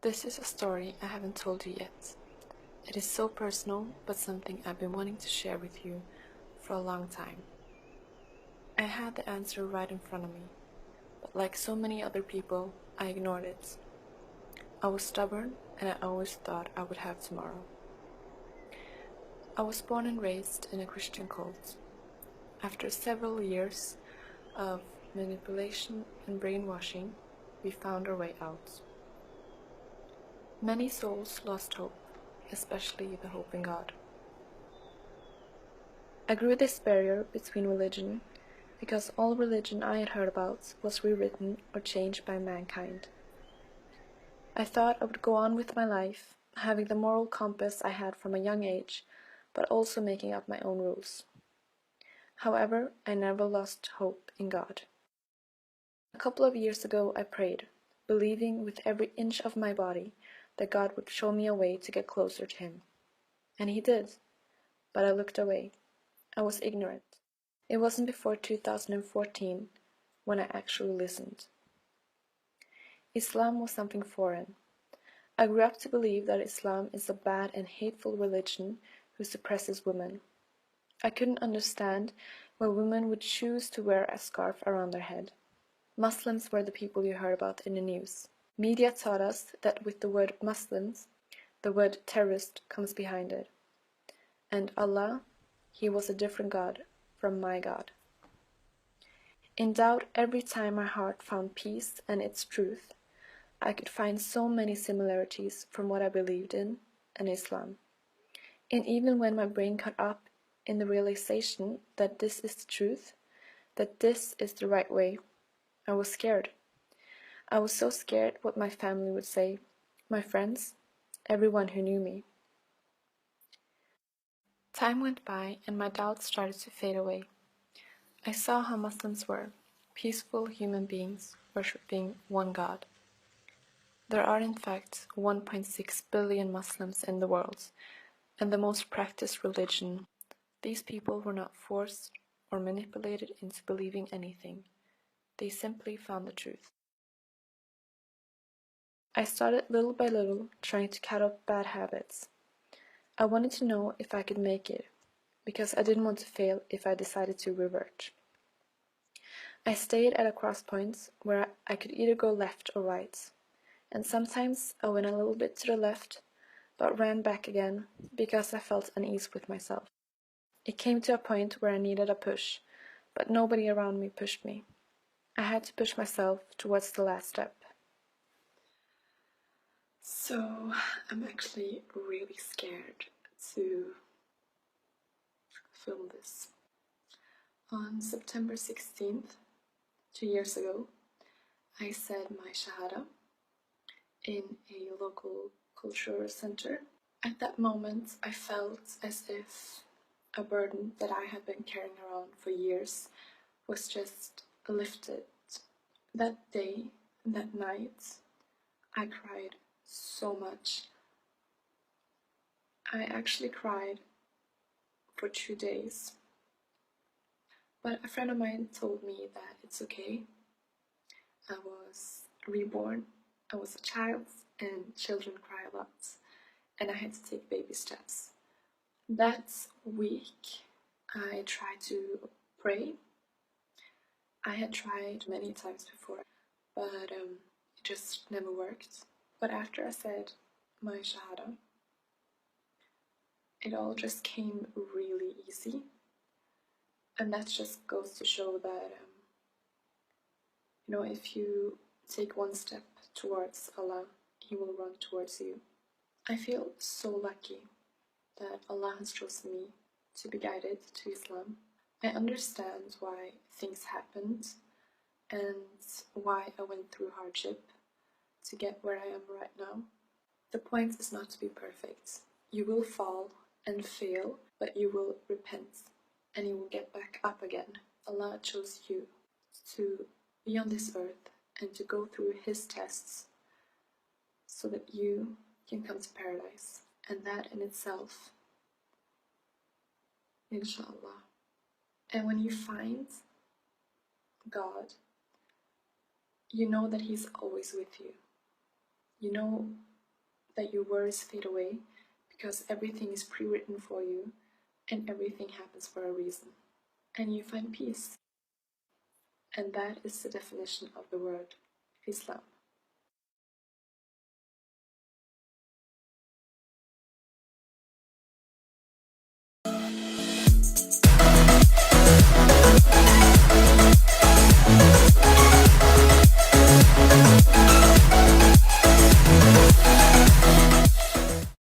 This is a story I haven't told you yet. It is so personal, but something I've been wanting to share with you for a long time. I had the answer right in front of me, but like so many other people, I ignored it. I was stubborn, and I always thought I would have tomorrow. I was born and raised in a Christian cult. After several years of manipulation and brainwashing, we found our way out. Many souls lost hope, especially the hope in God. I grew this barrier between religion because all religion I had heard about was rewritten or changed by mankind. I thought I would go on with my life, having the moral compass I had from a young age, but also making up my own rules. However, I never lost hope in God. A couple of years ago I prayed, believing with every inch of my body that God would show me a way to get closer to Him. And He did, but I looked away. I was ignorant. It wasn't before 2014 when I actually listened. Islam was something foreign. I grew up to believe that Islam is a bad and hateful religion who suppresses women. I couldn't understand why women would choose to wear a scarf around their head. Muslims were the people you heard about in the news. Media taught us that with the word Muslims, the word terrorist comes behind it. And Allah, He was a different God from my God. In doubt every time my heart found peace and its truth, I could find so many similarities from what I believed in and Islam. And even when my brain caught up in the realization that this is the truth, that this is the right way, I was scared. I was so scared what my family would say, my friends, everyone who knew me. Time went by and my doubts started to fade away. I saw how Muslims were, peaceful human beings worshipping one God. There are in fact 1.6 billion Muslims in the world, and the most practiced religion. These people were not forced or manipulated into believing anything. They simply found the truth. I started little by little trying to cut off bad habits. I wanted to know if I could make it, because I didn't want to fail if I decided to revert. I stayed at a crosspoint where I could either go left or right, and sometimes I went a little bit to the left, but ran back again because I felt unease with myself. It came to a point where I needed a push, but nobody around me pushed me. I had to push myself towards the last step. So I'm actually really scared to film this. On September 16th, 2 years ago, I said my Shahada in a local cultural center. At that moment, I felt as if a burden that I had been carrying around for years was just lifted. That day, that night, I cried so much. I actually cried for 2 days. But a friend of mine told me that it's okay. I was reborn, I was a child, and children cry a lot, and I had to take baby steps. That week, I tried to pray. I had tried many times before, but it just never worked. But after I said my Shahada, it all just came really easy. And that just goes to show that, if you take one step towards Allah, He will run towards you. I feel so lucky that Allah has chosen me to be guided to Islam. I understand why things happened and why I went through hardship to get where I am right now. The point is not to be perfect. You will fall and fail, but you will repent and you will get back up again. Allah chose you to be on this earth and to go through His tests so that you can come to paradise. And that in itself, inshallah. And when you find God, you know that He's always with you. You know that your worries fade away because everything is pre-written for you and everything happens for a reason. And you find peace. And that is the definition of the word Islam.